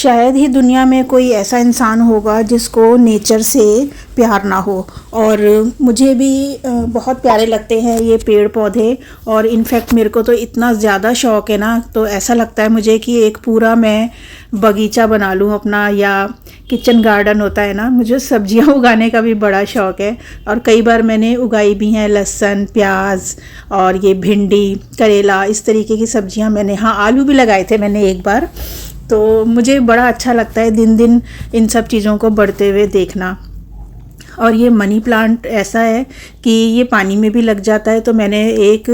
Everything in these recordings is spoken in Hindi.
शायद ही दुनिया में कोई ऐसा इंसान होगा जिसको नेचर से प्यार ना हो। और मुझे भी बहुत प्यारे लगते हैं ये पेड़ पौधे। और इनफैक्ट मेरे को तो इतना ज़्यादा शौक़ है ना, तो ऐसा लगता है मुझे कि एक पूरा मैं बगीचा बना लूँ अपना, या किचन गार्डन होता है ना। मुझे सब्जियां उगाने का भी बड़ा शौक़ है और कई बार मैंने उगाई भी हैं, लहसुन, प्याज और ये भिंडी, करेला, इस तरीके की सब्जियां मैंने, हाँ आलू भी लगाए थे मैंने एक बार। तो मुझे बड़ा अच्छा लगता है दिन दिन इन सब चीज़ों को बढ़ते हुए देखना। और ये मनी प्लांट ऐसा है कि ये पानी में भी लग जाता है। तो मैंने एक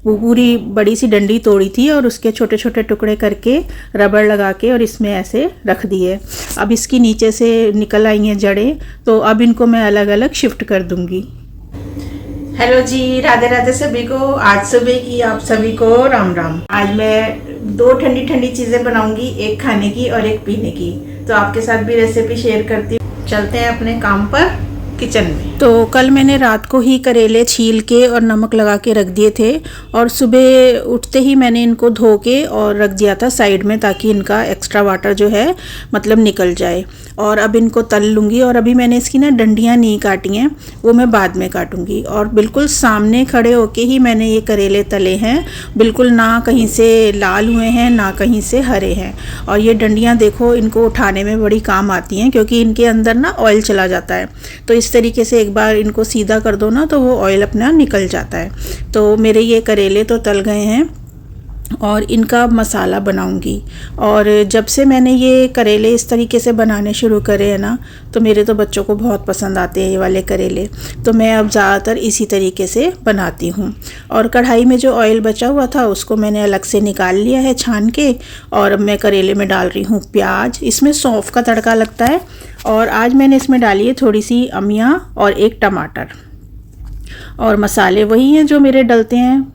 पूरी बड़ी सी डंडी तोड़ी थी और उसके छोटे छोटे टुकड़े करके रबड़ लगा के और इसमें ऐसे रख दिए। अब इसकी नीचे से निकल आई हैं जड़ें, तो अब इनको मैं अलग अलग शिफ्ट कर दूंगी। हेलो जी, राधे राधे सभी को। आज सुबह की आप सभी को राम राम। आज मैं 2 ठंडी ठंडी चीज़ें बनाऊंगी, एक खाने की और एक पीने की। तो आपके साथ भी रेसिपी शेयर करती हूँ। चलते हैं अपने काम पर किचन में। तो कल मैंने रात को ही करेले छील के और नमक लगा के रख दिए थे और सुबह उठते ही मैंने इनको धो के और रख दिया था साइड में, ताकि इनका एक्स्ट्रा वाटर जो है मतलब निकल जाए। और अब इनको तल लूँगी। और अभी मैंने इसकी ना डंडियाँ नहीं काटी हैं, वो मैं बाद में काटूँगी। और बिल्कुल सामने खड़े होके ही मैंने ये करेले तले हैं, बिल्कुल ना कहीं से लाल हुए हैं ना कहीं से हरे हैं। और ये डंडियाँ देखो, इनको उठाने में बड़ी काम आती हैं क्योंकि इनके अंदर ना ऑयल चला जाता है। तो इस तरीके से एक बार इनको सीधा कर दो ना, तो वो ऑयल अपना निकल जाता है। तो मेरे ये करेले तो तल गए हैं और इनका मसाला बनाऊंगी। और जब से मैंने ये करेले इस तरीके से बनाने शुरू करे हैं ना, तो मेरे तो बच्चों को बहुत पसंद आते हैं ये वाले करेले। तो मैं अब ज़्यादातर इसी तरीके से बनाती हूँ। और कढ़ाई में जो ऑयल बचा हुआ था उसको मैंने अलग से निकाल लिया है छान के। और अब मैं करेले में डाल रही हूँ प्याज। इसमें सौंफ का तड़का लगता है। और आज मैंने इसमें डाली है थोड़ी सी अमिया और एक टमाटर। और मसाले वही हैं जो मेरे डलते हैं,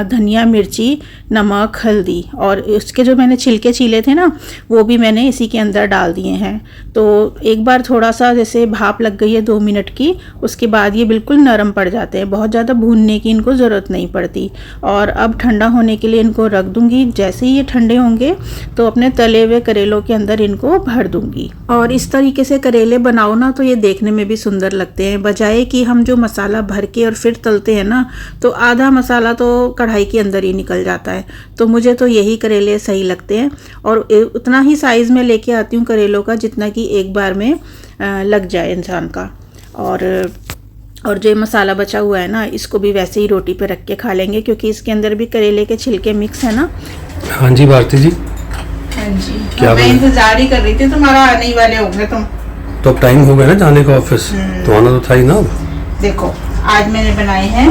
धनिया, मिर्ची, नमक, हल्दी। और उसके जो मैंने छिलके छीले थे ना, वो भी मैंने इसी के अंदर डाल दिए हैं। तो एक बार थोड़ा सा जैसे भाप लग गई है 2 मिनट की, उसके बाद ये बिल्कुल नरम पड़ जाते हैं। बहुत ज़्यादा भूनने की इनको ज़रूरत नहीं पड़ती। और अब ठंडा होने के लिए इनको रख दूँगी। जैसे ही ये ठंडे होंगे तो अपने तले हुए करेलों के अंदर इनको भर दूँगी। और इस तरीके से करेले बनाओ ना, तो ये देखने में भी सुंदर लगते हैं। बजाय कि हम जो मसाला भर के और फिर तलते हैं ना, तो आधा मसाला तो कढ़ाई के अंदर ही निकल जाता है। तो मुझे तो यही करेले सही लगते हैं। और उतना ही साइज़ में लेके आती हूँ करेलों का जितना कि एक बार में लग जाए इंसान का। और जो मसाला बचा हुआ है ना, इसको भी वैसे ही रोटी पे रख के खा लेंगे, क्योंकि इसके अंदर भी करेले के छिलके मिक्स है ना। हाँ जी भारती जी। हाँ जी, क्या मैं इंतजार ही कर रही थी, तुम्हारा आने ही वाले होंगे तुम। तो अब टाइम हो गया ना जाने का ऑफिस, तो आना तो था ही ना। देखो आज मैंने बनाए हैं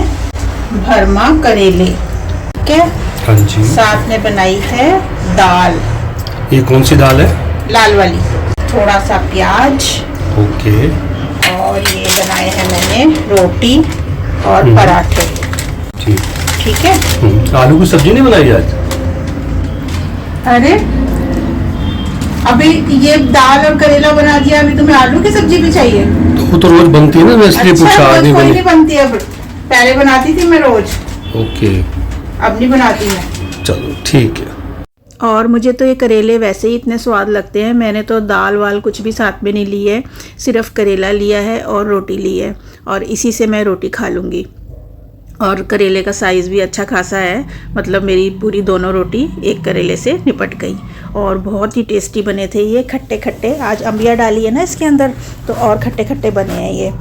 भरमा करेले, ठीक है। हाँ जी। साथ में बनाई है दाल। ये कौन सी दाल है? लाल वाली। थोड़ा सा प्याज। ओके। और ये बनाए हैं मैंने रोटी और पराठे। ठीक है। आलू की सब्जी नहीं बनाई आज? अरे अभी ये दाल और करेला बना दिया, अभी तुम्हें आलू की सब्जी भी चाहिए? तो वो तो रोज बनती है ना, मैं इसलिए पूछा। रोज कोई नहीं बनती है, पहले बनाती थी मैं रोज। ओके। अब नहीं बनाती मैं। चलो ठीक है। और मुझे तो ये करेले वैसे ही इतने स्वाद लगते हैं। मैंने तो दाल वाल कुछ भी साथ में नहीं ली है, सिर्फ करेला लिया है और रोटी ली है। और इसी से मैं रोटी खा लूँगी। और करेले का साइज़ भी अच्छा खासा है, मतलब मेरी पूरी दोनों रोटी एक करेले से निपट गई। और बहुत ही टेस्टी बने थे ये, खट्टे खट्टे। आज अम्बिया डाली है ना इसके अंदर, तो और खट्टे खट्टे बने हैं ये।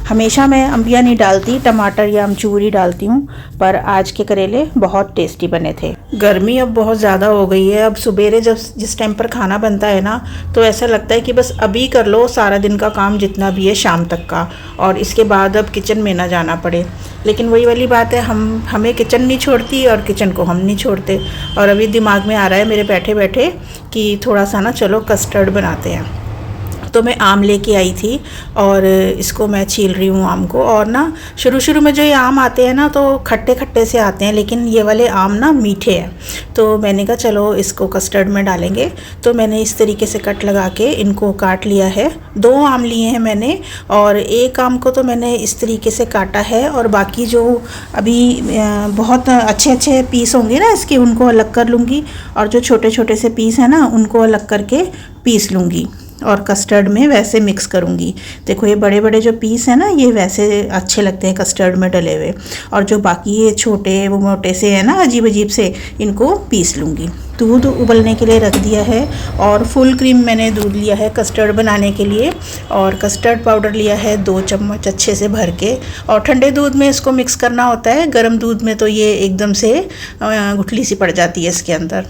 हमेशा मैं अम्बिया नहीं डालती, टमाटर या अमचूर ही डालती हूँ, पर आज के करेले बहुत टेस्टी बने थे। गर्मी अब बहुत ज़्यादा हो गई है। अब सुबेरे जब जिस टाइम पर खाना बनता है ना, तो ऐसा लगता है कि बस अभी कर लो सारा दिन का काम जितना भी है शाम तक का, और इसके बाद अब किचन में ना जाना पड़े। लेकिन वही वाली बात है, हमें किचन नहीं छोड़ती और किचन को हम नहीं छोड़ते। और अभी दिमाग में आ रहा है मेरे बैठे बैठे कि थोड़ा सा ना चलो कस्टर्ड बनाते हैं। तो मैं आम लेके आई थी और इसको मैं छील रही हूँ आम को। और ना शुरू शुरू में जो ये आम आते हैं ना, तो खट्टे खट्टे से आते हैं, लेकिन ये वाले आम ना मीठे हैं। तो मैंने कहा चलो इसको कस्टर्ड में डालेंगे। तो मैंने इस तरीके से कट लगा के इनको काट लिया है। 2 आम लिए हैं मैंने, और एक आम को तो मैंने इस तरीके से काटा है, और बाकी जो अभी बहुत अच्छे अच्छे पीस होंगे ना इसके, उनको अलग कर लूँगी, और जो छोटे छोटे से पीस हैं ना उनको अलग करके पीस लूँगी और कस्टर्ड में वैसे मिक्स करूँगी। देखो ये बड़े बड़े जो पीस हैं ना ये वैसे अच्छे लगते हैं कस्टर्ड में डले हुए, और जो बाकी ये छोटे वो मोटे से हैं ना अजीब अजीब से, इनको पीस लूँगी। दूध उबलने के लिए रख दिया है, और फुल क्रीम मैंने दूध लिया है कस्टर्ड बनाने के लिए, और कस्टर्ड पाउडर लिया है 2 चम्मच अच्छे से भर के। और ठंडे दूध में इसको मिक्स करना होता है, गर्म दूध में तो ये एकदम से गुठली सी पड़ जाती है इसके अंदर।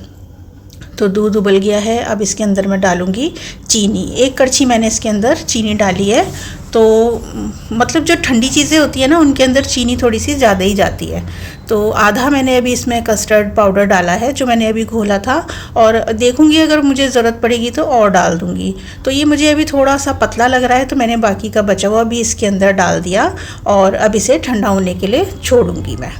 तो दूध उबल गया है, अब इसके अंदर मैं डालूँगी चीनी। 1 कड़छी मैंने इसके अंदर चीनी डाली है। तो मतलब जो ठंडी चीज़ें होती है ना उनके अंदर चीनी थोड़ी सी ज़्यादा ही जाती है। तो आधा मैंने अभी इसमें कस्टर्ड पाउडर डाला है जो मैंने अभी घोला था, और देखूँगी अगर मुझे ज़रूरत पड़ेगी तो और डाल दूँगी। तो ये मुझे अभी थोड़ा सा पतला लग रहा है, तो मैंने बाकी का बचा हुआ भी इसके अंदर डाल दिया, और अब इसे ठंडा होने के लिए छोड़ूँगी मैं।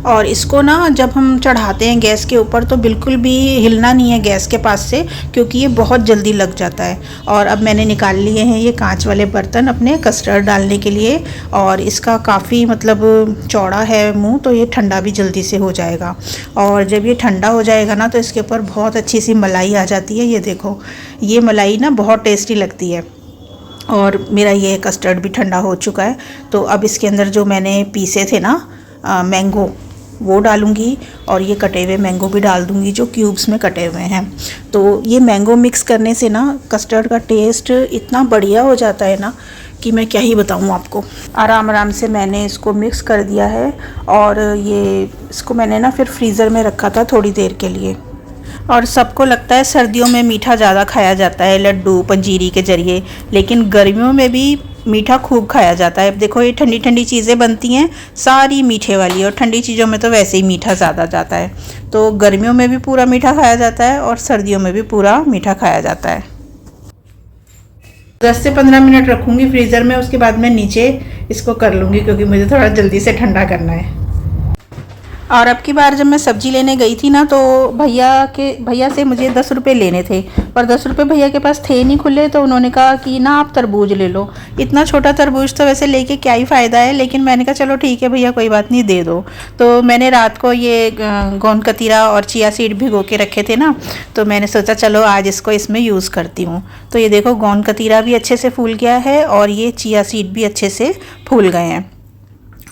और इसको ना जब हम चढ़ाते हैं गैस के ऊपर तो बिल्कुल भी हिलना नहीं है गैस के पास से, क्योंकि ये बहुत जल्दी लग जाता है। और अब मैंने निकाल लिए हैं ये कांच वाले बर्तन अपने कस्टर्ड डालने के लिए, और इसका काफ़ी मतलब चौड़ा है मुंह, तो ये ठंडा भी जल्दी से हो जाएगा। और जब ये ठंडा हो जाएगा ना तो इसके ऊपर बहुत अच्छी सी मलाई आ जाती है। ये देखो ये मलाई ना बहुत टेस्टी लगती है। और मेरा ये कस्टर्ड भी ठंडा हो चुका है। तो अब इसके अंदर जो मैंने पीसे थे ना मैंगो, वो डालूंगी, और ये कटे हुए मैंगो भी डाल दूंगी जो क्यूब्स में कटे हुए हैं। तो ये मैंगो मिक्स करने से ना कस्टर्ड का टेस्ट इतना बढ़िया हो जाता है ना कि मैं क्या ही बताऊँ आपको। आराम आराम से मैंने इसको मिक्स कर दिया है, और ये इसको मैंने ना फिर फ्रीज़र में रखा था थोड़ी देर के लिए। और सबको लगता है सर्दियों में मीठा ज़्यादा खाया जाता है लड्डू पंजीरी के ज़रिए, लेकिन गर्मियों में भी मीठा खूब खाया जाता है। अब देखो ये ठंडी ठंडी चीज़ें बनती हैं सारी मीठे वाली, और ठंडी चीज़ों में तो वैसे ही मीठा ज़्यादा जाता है। तो गर्मियों में भी पूरा मीठा खाया जाता है, और सर्दियों में भी पूरा मीठा खाया जाता है। 10 से 15 मिनट रखूँगी फ्रीज़र में, उसके बाद मैं नीचे इसको कर लूँगी, क्योंकि मुझे थोड़ा जल्दी से ठंडा करना है। और अब की बार जब मैं सब्ज़ी लेने गई थी ना तो भैया से मुझे 10 रुपये लेने थे, पर 10 रुपये भैया के पास थे नहीं खुले, तो उन्होंने कहा कि ना आप तरबूज ले लो। इतना छोटा तरबूज तो वैसे लेके क्या ही फ़ायदा है, लेकिन मैंने कहा चलो ठीक है भैया कोई बात नहीं दे दो। तो मैंने रात को ये गोंद कतीरा और चिया सीड भिगो के रखे थे ना, तो मैंने सोचा चलो आज इसको इसमें यूज़ करती हूँ। तो ये देखो गोंद कतीरा भी अच्छे से फूल गया है, और ये चिया सीड भी अच्छे से फूल गए हैं।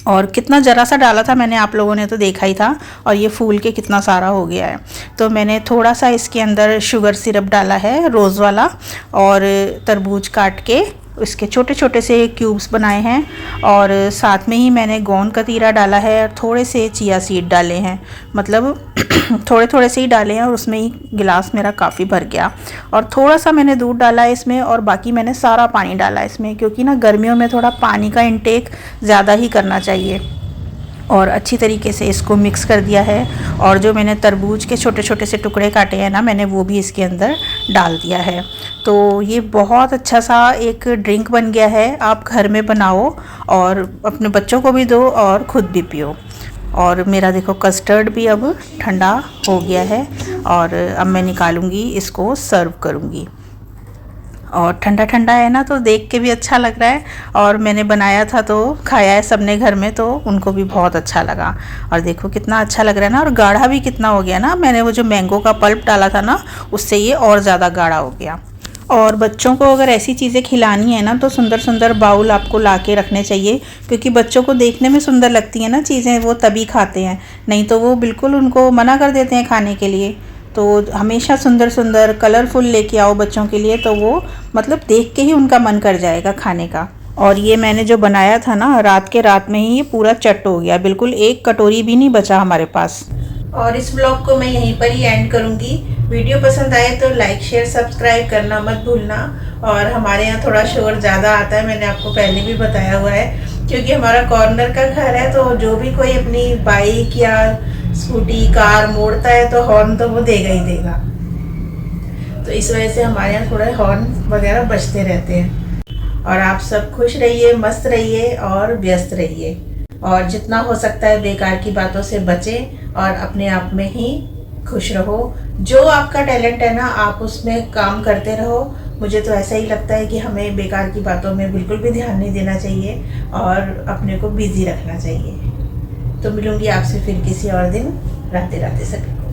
और कितना ज़रा सा डाला था मैंने, आप लोगों ने तो देखा ही था, और ये फूल के कितना सारा हो गया है। तो मैंने थोड़ा सा इसके अंदर शुगर सिरप डाला है रोज़ वाला, और तरबूज काट के इसके छोटे छोटे से क्यूब्स बनाए हैं, और साथ में ही मैंने गोंद कतीरा डाला है, और थोड़े से चिया सीड डाले हैं, मतलब थोड़े थोड़े से ही डाले हैं, और उसमें ही गिलास मेरा काफ़ी भर गया। और थोड़ा सा मैंने दूध डाला है इसमें, और बाकी मैंने सारा पानी डाला है इसमें, क्योंकि ना गर्मियों में थोड़ा पानी का इंटेक ज़्यादा ही करना चाहिए। और अच्छी तरीके से इसको मिक्स कर दिया है, और जो मैंने तरबूज के छोटे छोटे से टुकड़े काटे हैं ना मैंने, वो भी इसके अंदर डाल दिया है। तो ये बहुत अच्छा सा एक ड्रिंक बन गया है। आप घर में बनाओ और अपने बच्चों को भी दो और ख़ुद भी पियो। और मेरा देखो कस्टर्ड भी अब ठंडा हो गया है, और अब मैं निकालूंगी इसको सर्व करूंगी। और ठंडा ठंडा है ना तो देख के भी अच्छा लग रहा है, और मैंने बनाया था तो खाया है सबने घर में, तो उनको भी बहुत अच्छा लगा। और देखो कितना अच्छा लग रहा है ना, और गाढ़ा भी कितना हो गया ना, मैंने वो जो मैंगो का पल्प डाला था ना उससे ये और ज़्यादा गाढ़ा हो गया। और बच्चों को अगर ऐसी चीज़ें खिलानी है ना तो सुंदर सुंदर बाउल आपको ला के रखने चाहिए, क्योंकि बच्चों को देखने में सुंदर लगती हैं ना चीज़ें, वो तभी खाते हैं, नहीं तो वो बिल्कुल उनको मना कर देते हैं खाने के लिए। तो हमेशा सुंदर सुंदर कलरफुल लेके आओ बच्चों के लिए, तो वो मतलब देख के ही उनका मन कर जाएगा खाने का। और ये मैंने जो बनाया था ना रात में ही ये पूरा चट हो गया, बिल्कुल एक कटोरी भी नहीं बचा हमारे पास। और इस ब्लॉग को मैं यहीं पर ही एंड करूँगी। वीडियो पसंद आए तो लाइक शेयर सब्सक्राइब करना मत भूलना। और हमारे यहाँ थोड़ा शोर ज़्यादा आता है, मैंने आपको पहले भी बताया हुआ है, क्योंकि हमारा कॉर्नर का घर है, तो जो भी कोई अपनी बाइक या स्कूटी कार मोड़ता है तो हॉर्न तो वो देगा ही देगा। तो इस वजह से हमारे यहाँ थोड़े हॉर्न वगैरह बजते रहते हैं। और आप सब खुश रहिए, मस्त रहिए और व्यस्त रहिए, और जितना हो सकता है बेकार की बातों से बचें और अपने आप में ही खुश रहो। जो आपका टैलेंट है ना, आप उसमें काम करते रहो। मुझे तो ऐसा ही लगता है कि हमें बेकार की बातों में बिल्कुल भी ध्यान नहीं देना चाहिए और अपने को बिजी रखना चाहिए। तो मिलूंगी आपसे फिर किसी और दिन। राधे राधे सभी को।